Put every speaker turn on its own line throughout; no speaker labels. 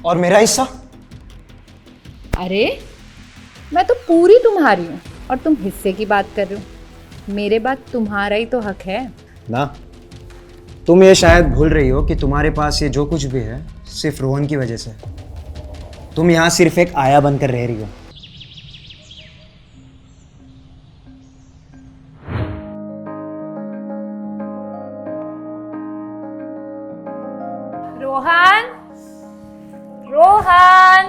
और मेरा हिस्सा?
अरे मैं तो पूरी तुम्हारी हूँ और तुम हिस्से की बात कर रहे हो। मेरे बाद तुम्हारा ही तो हक है
ना, तुम ये शायद भूल रही हो कि तुम्हारे पास ये जो कुछ भी है सिर्फ रोहन की वजह से। तुम यहाँ सिर्फ एक आया बनकर रह रही हो।
रोहन, रोहन,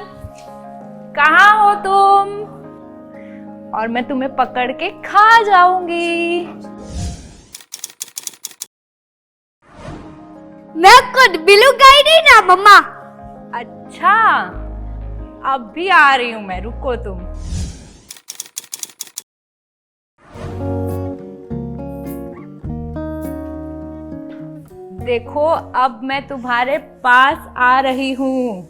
कहाँ हो तुम? और मैं तुम्हें पकड़ के खा जाऊंगी।
मैं खुद बिलूंगा ही नहीं ना मम्मा।
अच्छा, अब भी आ रही हूं मैं, रुको तुम। देखो अब मैं तुम्हारे पास आ रही हूं।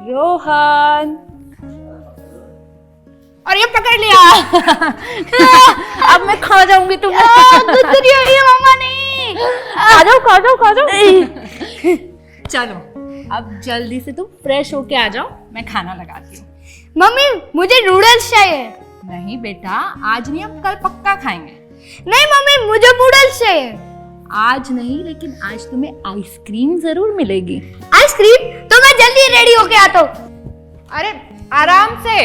रोहन, और ये पकड़ लिया। अब मैं खा जाऊंगी तुम्हें।
गुदरी हो रही है मम्मा, नहीं।
खा जाओ खा जाओ खा जाओ। चलो अब जल्दी से तुम फ्रेश होके आ जाओ, मैं खाना लगाती हूँ।
मम्मी मुझे नूडल्स चाहिए।
नहीं बेटा, आज नहीं, हम कल पक्का खाएंगे।
नहीं मम्मी, मुझे नूडल्स चाहिए।
आज नहीं, लेकिन आज तुम्हें आइसक्रीम जरूर मिलेगी।
आइसक्रीम? तो मैं जल्दी रेडी होके आता हूँ।
अरे आराम से।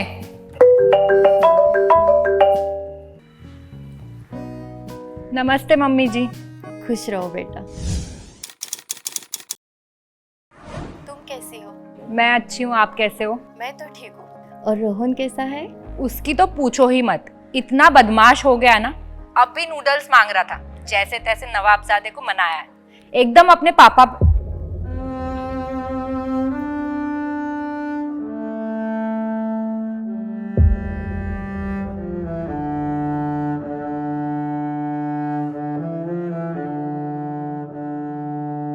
नमस्ते मम्मी जी।
खुश रहो बेटा। तुम कैसी हो?
मैं अच्छी हूँ, आप कैसे हो?
मैं तो ठीक हूँ। और रोहन कैसा है?
उसकी तो पूछो ही मत, इतना बदमाश हो गया ना। अब भी नूडल्स मांग रहा था, जैसे तैसे नवाबजादे को मनाया है, एकदम अपने पापा।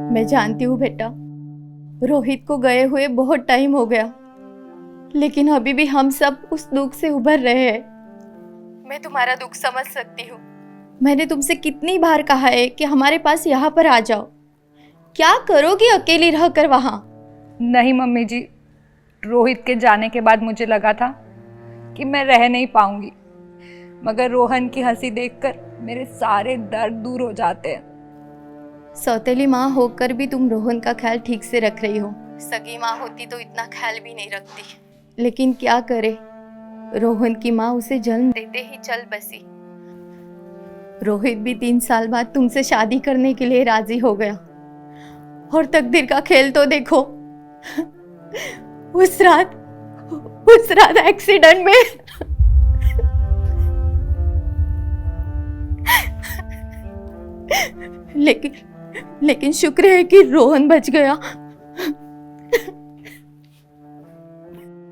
मैं जानती हूँ बेटा, रोहित को गए हुए बहुत टाइम हो गया, लेकिन अभी भी हम सब उस दुख से उभर रहे हैं। मैं तुम्हारा दुख समझ सकती हूँ। मैंने तुमसे कितनी बार कहा है कि हमारे पास यहाँ पर आ जाओ। क्या करोगी अकेली रहकर वहाँ?
नहीं मम्मी जी, रोहित के जाने के बाद मुझे लगा था कि मैं रह नहीं पाऊंगी, मगर रोहन की हंसी देखकर मेरे सारे दर्द दूर हो जाते हैं।
सौतेली माँ होकर भी तुम रोहन का ख्याल ठीक से रख रही हो। सगी माँ होती तो इतना ख्याल भी नहीं रखती, लेकिन क्या करे, रोहन की माँ उसे जन्म देते ही चल बसी। रोहित भी 3 साल बाद तुमसे शादी करने के लिए राजी हो गया, और तकदीर का खेल तो देखो। उस रात एक्सीडेंट में लेकिन शुक्र है कि रोहन बच गया।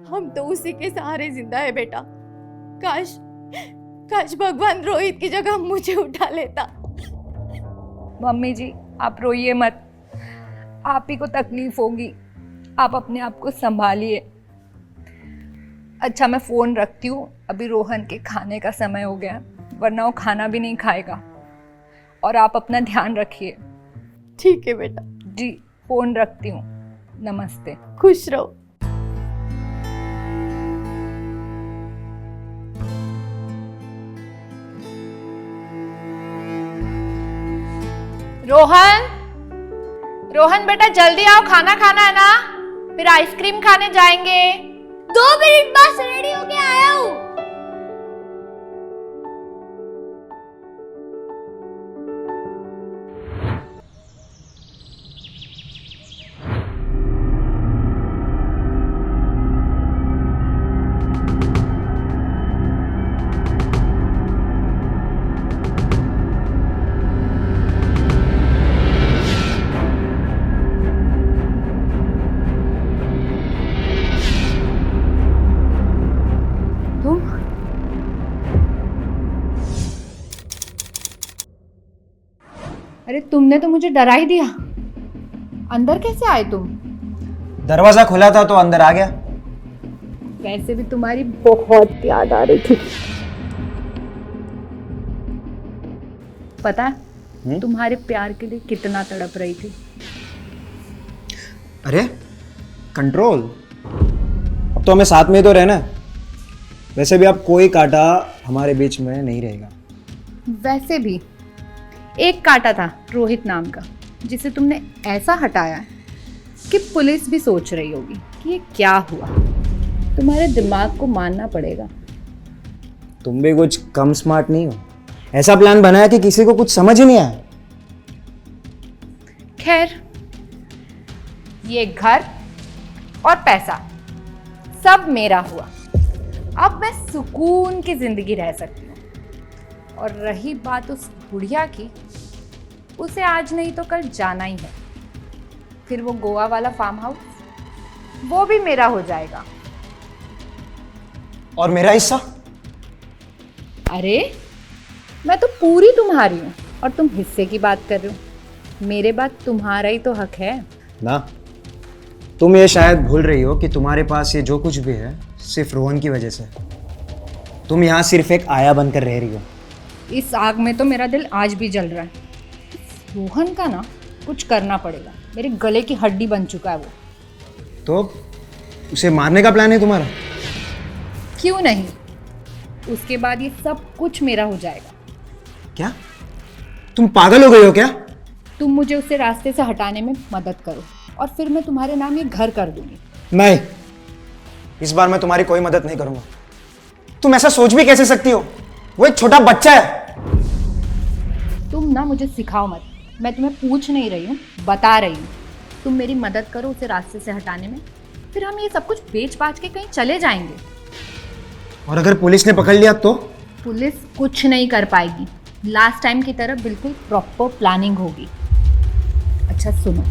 हम तो उसी के सहारे जिंदा है बेटा। काश भगवान रोहित की जगह मुझे उठा लेता।
मम्मी जी आप रोइए मत, आप ही को तकलीफ होगी, आप अपने आप को संभालिए। अच्छा मैं फोन रखती हूँ, अभी रोहन के खाने का समय हो गया, वरना वो खाना भी नहीं खाएगा। और आप अपना ध्यान रखिए।
ठीक है बेटा।
जी फोन रखती हूँ, नमस्ते।
खुश रहो।
रोहन, रोहन बेटा जल्दी आओ, खाना खाना है ना, फिर आइसक्रीम खाने जाएंगे।
2 मिनट बस, रेडी होके आया हूँ।
अरे तुमने तो मुझे डरा ही दिया। अंदर कैसे आए तुम?
दरवाजा खुला था तो अंदर आ गया।
वैसे भी तुम्हारी बहुत याद आ रही थी। पता है तुम्हारे प्यार के लिए कितना तड़प रही थी।
अरे कंट्रोल? अब तो हमें साथ में ही तो रहना है। वैसे भी अब कोई कांटा हमारे बीच में नहीं रहेगा।
वैसे भी एक कांटा था रोहित नाम का, जिसे तुमने ऐसा हटाया है कि पुलिस भी सोच रही होगी कि ये क्या हुआ। तुम्हारे दिमाग को मानना पड़ेगा।
तुम भी कुछ कम स्मार्ट नहीं हो। ऐसा प्लान बनाया कि किसी को कुछ समझ ही नहीं आया।
खैर, ये घर और पैसा सब मेरा हुआ। अब मैं सुकून की जिंदगी रह सकती हूँ। और रही बात उस बुढ़िया की, उसे आज नहीं तो कल जाना ही है। फिर वो गोवा वाला फार्म हाउस, वो भी मेरा हो जाएगा।
और मेरा हिस्सा?
अरे, मैं तो पूरी तुम्हारी हूँ और तुम हिस्से की बात कर रहे हो। मेरे बाद तुम्हारा ही तो हक है
ना। तुम ये शायद भूल रही हो कि तुम्हारे पास ये जो कुछ भी है सिर्फ रोहन की वजह से। तुम यहाँ सिर्फ एक आया बनकर रह रही हो।
इस आग में तो मेरा दिल आज भी जल रहा है। रोहन का ना कुछ करना पड़ेगा। मेरे गले की हड्डी बन चुका है वो।
तो उसे मारने का प्लान है तुम्हारा?
क्यों नहीं, उसके बाद ये सब कुछ मेरा हो जाएगा।
क्या तुम पागल हो गई हो क्या?
तुम मुझे उससे रास्ते से हटाने में मदद करो और फिर मैं तुम्हारे नाम ये घर कर दूंगी।
नहीं, इस बार मैं तुम्हारी कोई मदद नहीं करूंगा। तुम ऐसा सोच भी कैसे सकती हो? वो एक छोटा बच्चा है।
तुम ना मुझे सिखाओ मत। मैं तुम्हें पूछ नहीं रही हूँ, बता रही हूँ। तुम मेरी मदद करो उसे रास्ते से हटाने में, फिर हम ये सब कुछ बेच बाच के कहीं चले जाएंगे।
और अगर पुलिस ने पकड़ लिया तो?
पुलिस कुछ नहीं कर पाएगी। लास्ट टाइम की तरह बिल्कुल प्रॉपर प्लानिंग होगी। अच्छा सुनो,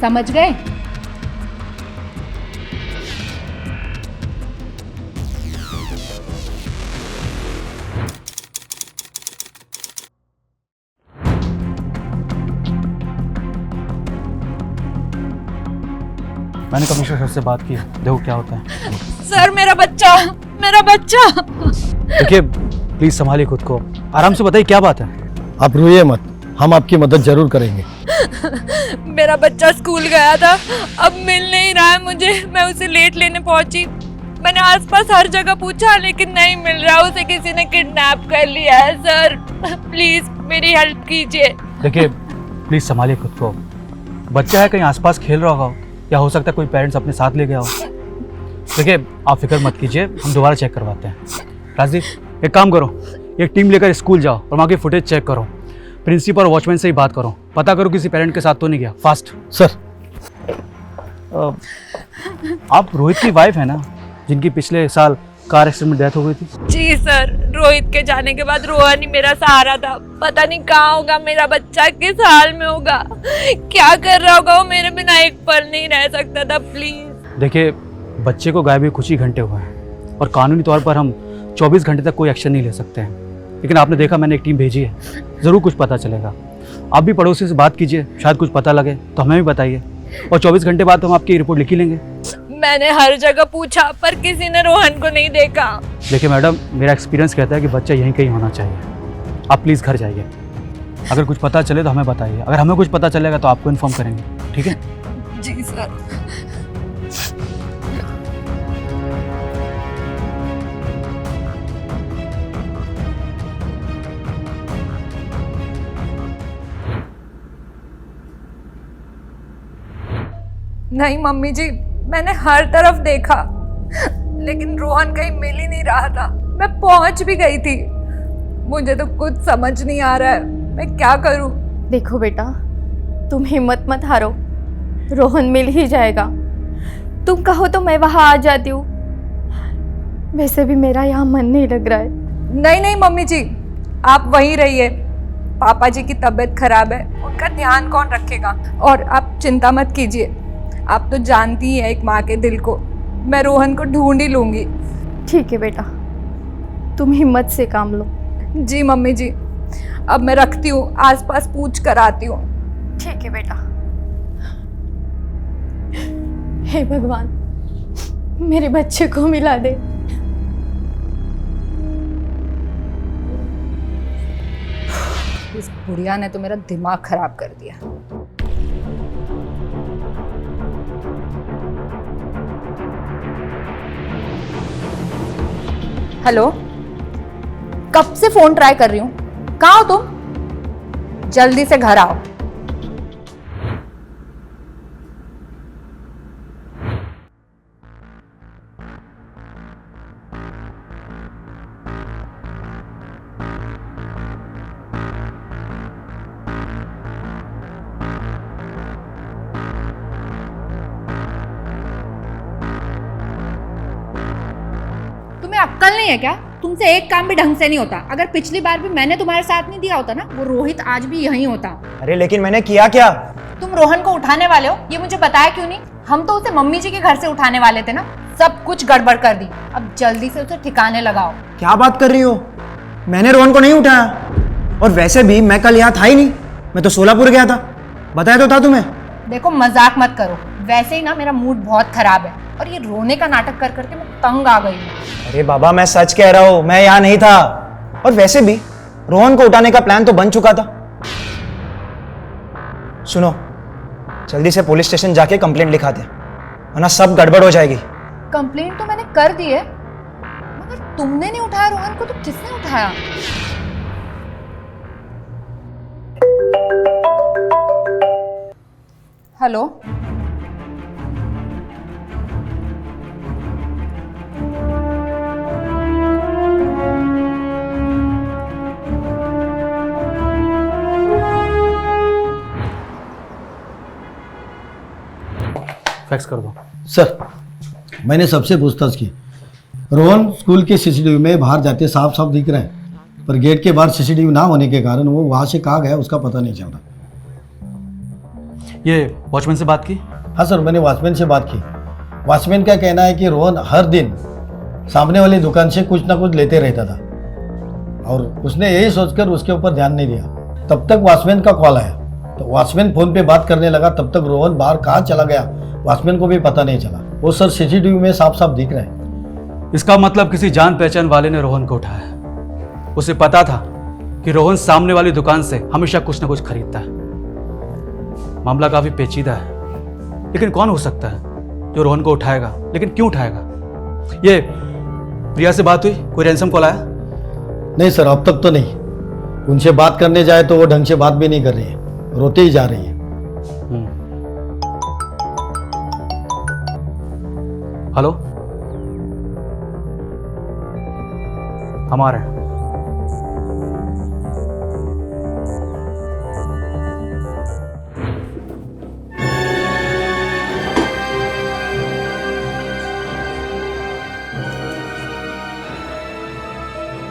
समझ गए?
मैंने कमिश्नर सर से बात की, देखो क्या होता है।
सर, मेरा बच्चा, मेरा बच्चा।
देखिए, प्लीज संभालिए खुद को, आराम से बताइए क्या बात है।
आप रोइए मत, हम आपकी मदद जरूर करेंगे।
मेरा बच्चा स्कूल गया था, अब मिल नहीं रहा है मुझे। मैं उसे लेट लेने पहुंची। मैंने आसपास हर जगह पूछा लेकिन नहीं मिल रहा। उसे किसी ने किडनैप कर लिया है। सर प्लीज मेरी हेल्प कीजिए।
देखिए, प्लीज संभालिए खुद को। बच्चा है, कहीं आसपास खेल रहा होगा, या हो सकता है कोई पेरेंट्स अपने साथ ले गया हो। देखिए, आप फिक्र मत कीजिए, हम दोबारा चेक करवाते हैं। राजदीप, एक काम करो, एक टीम लेकर स्कूल जाओ और वहाँ की फुटेज चेक करो। प्रिंसिपल और वॉचमैन से ही बात करो, पता करो किसी पेरेंट के साथ तो नहीं गया। फास्ट।
सर,
आप रोहित की वाइफ है ना, जिनकी पिछले साल कार एक्सीडेंट में डेथ हो गई थी?
जी सर, रोहित के जाने के बाद रोहन ही मेरा सहारा था। पता नहीं कहाँ होगा मेरा बच्चा, किस हाल में होगा, क्या कर रहा होगा। वो मेरे बिना एक पल नहीं रह सकता था। प्लीज।
देखिए, बच्चे को गायब हुए कुछ ही घंटे हुए हैं और कानूनी तौर पर हम 24 घंटे तक कोई एक्शन नहीं ले सकते हैं। लेकिन आपने देखा, मैंने एक टीम भेजी है, ज़रूर कुछ पता चलेगा। आप भी पड़ोसी से बात कीजिए, शायद कुछ पता लगे तो हमें भी बताइए, और 24 घंटे बाद हम आपकी रिपोर्ट लिख ही लेंगे।
मैंने हर जगह पूछा पर किसी ने रोहन को नहीं देखा।
देखिए मैडम, मेरा एक्सपीरियंस कहता है कि बच्चा यहीं कहीं होना चाहिए। आप प्लीज़ घर जाइए, अगर कुछ पता चले तो हमें बताइए। अगर हमें कुछ पता चलेगा तो आपको इन्फॉर्म करेंगे, ठीक है?
जी सर। नहीं मम्मी जी, मैंने हर तरफ देखा लेकिन रोहन कहीं मिल ही नहीं रहा था। मैं पहुंच भी गई थी। मुझे तो कुछ समझ नहीं आ रहा है, मैं क्या करूं।
देखो बेटा, तुम हिम्मत मत हारो, रोहन मिल ही जाएगा। तुम कहो तो मैं वहाँ आ जाती हूँ। वैसे भी मेरा यहाँ मन नहीं लग रहा है।
नहीं नहीं मम्मी जी, आप वहीं रहिए। पापा जी की तबीयत खराब है, उनका ध्यान कौन रखेगा। और आप चिंता मत कीजिए, आप तो जानती ही है एक माँ के दिल को। मैं रोहन को ढूंढ ही लूंगी।
ठीक है बेटा, तुम हिम्मत से काम लो।
जी मम्मी जी, अब मैं रखती हूँ, आसपास पूछ कर आती हूँ।
ठीक है बेटा। हे भगवान, मेरे बच्चे को मिला दे।
इस बुढ़िया ने तो मेरा दिमाग खराब कर दिया। हेलो, कब से फोन ट्राई कर रही हूँ, कहाँ हो तुम? जल्दी से घर आओ। तुम्हें अक्कल नहीं है क्या? तुमसे एक काम भी ढंग से नहीं होता। अगर पिछली बार भी मैंने तुम्हारे साथ नहीं दिया होता ना, वो रोहित आज भी यहीं होता।
अरे लेकिन मैंने किया क्या?
तुम रोहन को उठाने वाले हो, ये मुझे बताया क्यों नहीं? हम तो उसे मम्मी जी के घर से उठाने वाले थे ना। सब कुछ गड़बड़ कर दी। अब जल्दी से उसे ठिकाने लगाओ।
क्या बात कर रही हो? मैंने रोहन को नहीं उठाया, और वैसे भी मैं कल यहाँ था ही नहीं, मैं तो सोलापुर गया था। बताया तो था तुम्हें।
देखो मजाक मत करो, वैसे ही ना मेरा मूड बहुत खराब है, और ये रोने का नाटक कर करके मैं तंग आ गई हूँ।
अरे बाबा, मैं सच कह रहा हूँ, मैं यहाँ नहीं था। और वैसे भी रोहन को उठाने का प्लान तो बन चुका था। सुनो, जल्दी से पुलिस स्टेशन जाके कंप्लेंट लिखा दे, वरना सब गड़बड़ हो जाएगी।
कंप्लेंट तो मैंने कर दी है, मगर तुमने नहीं उठाया रोहन को, तो किसने उठाया? हेलो,
फैक्स कर दो।
सर, मैंने सबसे पूछताछ की। रोहन स्कूल के सीसीटीवी में बाहर जाते साफ साफ दिख रहे हैं, पर गेट के बाहर सीसीटीवी ना होने के कारण वो वहाँ से कहाँ गया उसका पता नहीं चल रहा।
ये वॉचमैन से बात की?
हाँ सर, मैंने वॉचमैन से बात की। वॉचमैन का कहना है कि रोहन हर दिन सामने वाली दुकान से कुछ ना कुछ लेते रहता था, और उसने यही सोचकर उसके ऊपर ध्यान नहीं दिया। तब तक वॉचमैन का कॉल आया, तो वॉचमैन फ़ोन पे बात करने लगा। तब तक रोहन बाहर कहाँ चला गया वॉचमैन को भी पता नहीं चला। वो सर सीसीटीवी में साफ साफ दिख रहे हैं।
इसका मतलब किसी जान पहचान वाले ने रोहन को उठाया। उसे पता था कि रोहन सामने वाली दुकान से हमेशा कुछ ना कुछ खरीदता है। मामला काफी पेचीदा है, लेकिन कौन हो सकता है जो रोहन को उठाएगा? लेकिन क्यों उठाएगा? ये प्रिया से बात हुई? कोई रैंसम कॉल आया?
नहीं सर, अब तक तो नहीं। उनसे बात करने जाए तो वो ढंग से बात भी नहीं कर रही है, रोते ही जा रही है।
हेलो, हम आ रहे हैं।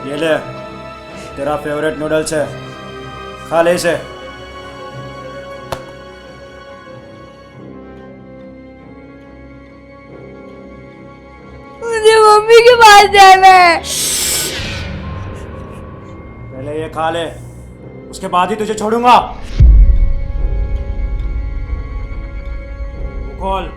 ये ले, तेरा फेवरेट नूडल्स है, खा ले इसे।
मुझे मम्मी के पास जाना है।
पहले ये खा ले, उसके बाद ही तुझे छोड़ूंगा। खोल।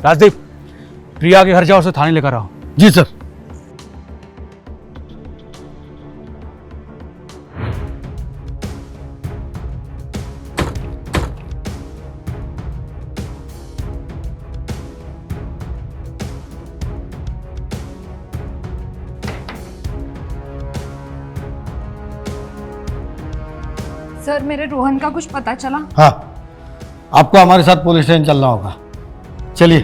राजदीप, प्रिया के घर जाओ, उसे थाने लेकर आओ।
जी सर।
सर, मेरे रोहन का कुछ पता चला?
हाँ, आपको हमारे साथ पुलिस स्टेशन चलना होगा। चलिए।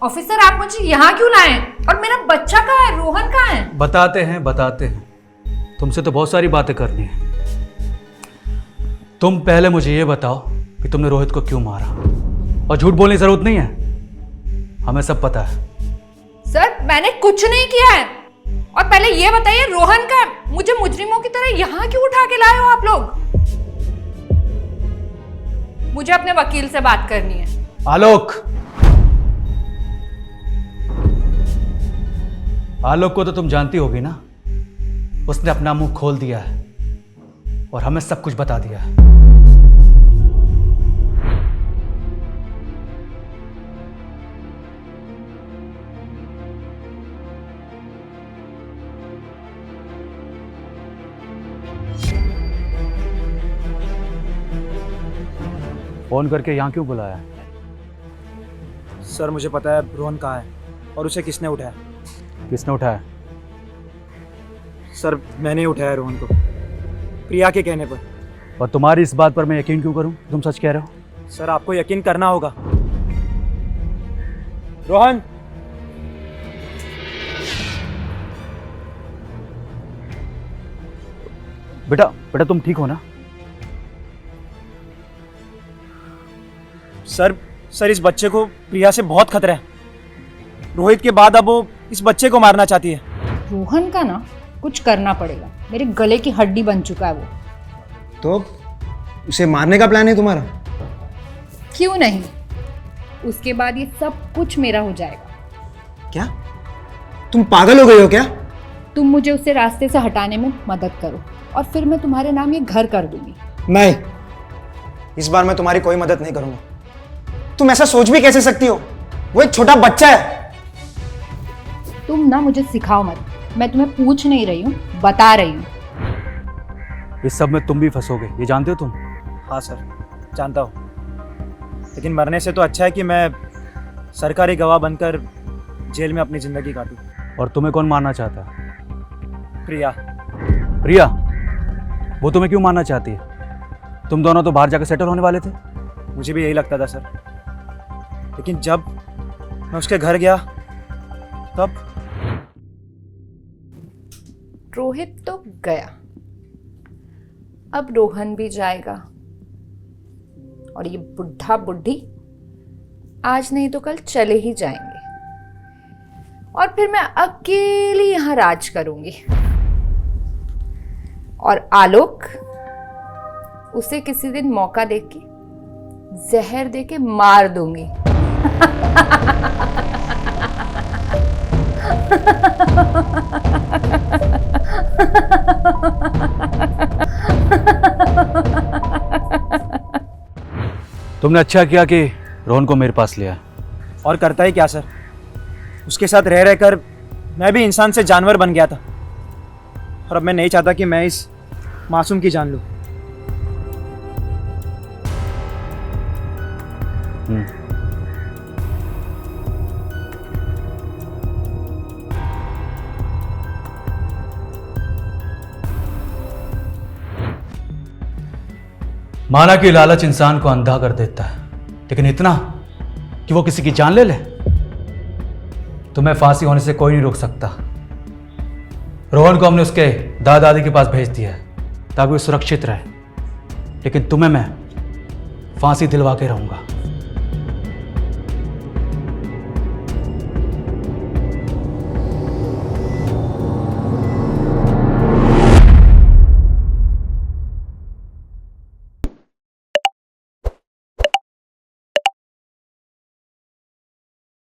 ऑफिसर आप मुझे यहाँ क्यों लाए हैं? और मेरा बच्चा कहाँ है? रोहन कहाँ है?
बताते हैं। तुमसे तो बहुत सारी बातें करनी है। तुम पहले मुझे ये बताओ कि तुमने रोहित को क्यों मारा, और झूठ बोलने की जरूरत नहीं है, हमें सब पता है।
सर मैंने कुछ नहीं किया है। और पहले ये बताइए रोहन का है? मुझे मुजरिमों की तरह यहाँ क्यों उठा के लाए हो आप लोग? मुझे अपने वकील से बात करनी है।
आलोक को तो तुम जानती होगी ना, उसने अपना मुंह खोल दिया है और हमें सब कुछ बता दिया है। फोन करके यहाँ क्यों बुलाया?
सर मुझे पता है रोहन कहाँ है और उसे किसने उठाया।
किसने उठाया?
सर मैंने ही उठाया रोहन को, प्रिया के कहने पर।
और तुम्हारी इस बात पर मैं यकीन क्यों करूं? तुम सच कह रहे हो।
सर आपको यकीन करना होगा। रोहन,
बेटा तुम ठीक हो ना?
सर इस बच्चे को प्रिया से बहुत खतरा है। रोहित के बाद अब वो इस बच्चे को मारना चाहती है।
रोहन का ना कुछ करना पड़ेगा, मेरे गले की हड्डी बन चुका है वो।
तो उसे मारने का प्लान है तुम्हारा?
क्यों नहीं, उसके बाद ये सब कुछ मेरा हो जाएगा।
क्या तुम पागल हो गई हो क्या?
तुम मुझे उसे रास्ते से हटाने में मदद करो और फिर मैं तुम्हारे नाम ये घर कर दूंगी।
नहीं, इस बार मैं तुम्हारी कोई मदद नहीं करूंगा। तुम ऐसा सोच भी कैसे सकती हो? वो एक छोटा बच्चा है।
तुम ना मुझे सिखाओ मत, मैं तुम्हें पूछ नहीं रही हूँ, बता रही हूँ।
इस सब में तुम भी फंसोगे, ये जानते हो तुम?
हाँ सर, जानता हूँ, लेकिन मरने से तो अच्छा है कि मैं सरकारी गवाह बनकर जेल में अपनी जिंदगी काटूं।
और तुम्हें कौन मारना चाहता है?
प्रिया।
वो तुम्हें क्यों मारना चाहती है? तुम दोनों तो बाहर जाकर सेटल होने वाले थे।
मुझे भी यही लगता था सर, लेकिन जब मैं उसके घर गया तब
रोहित तो गया, अब रोहन भी जाएगा और ये बुढ़ा बुढ़ी आज नहीं तो कल चले ही जाएंगे और फिर मैं अकेली यहां राज करूंगी। और आलोक, उसे किसी दिन मौका देके जहर देके मार दूंगी।
तुमने अच्छा किया कि रोहन को मेरे पास लिया।
और करता ही क्या सर, उसके साथ रह रहकर मैं भी इंसान से जानवर बन गया था और अब मैं नहीं चाहता कि मैं इस मासूम की जान लूं।
माना कि लालच इंसान को अंधा कर देता है, लेकिन इतना कि वो किसी की जान ले ले? तुम्हें फांसी होने से कोई नहीं रोक सकता। रोहन को हमने उसके दादा दादी के पास भेज दिया है ताकि वो सुरक्षित रहे, लेकिन तुम्हें मैं फांसी दिलवा के रहूंगा।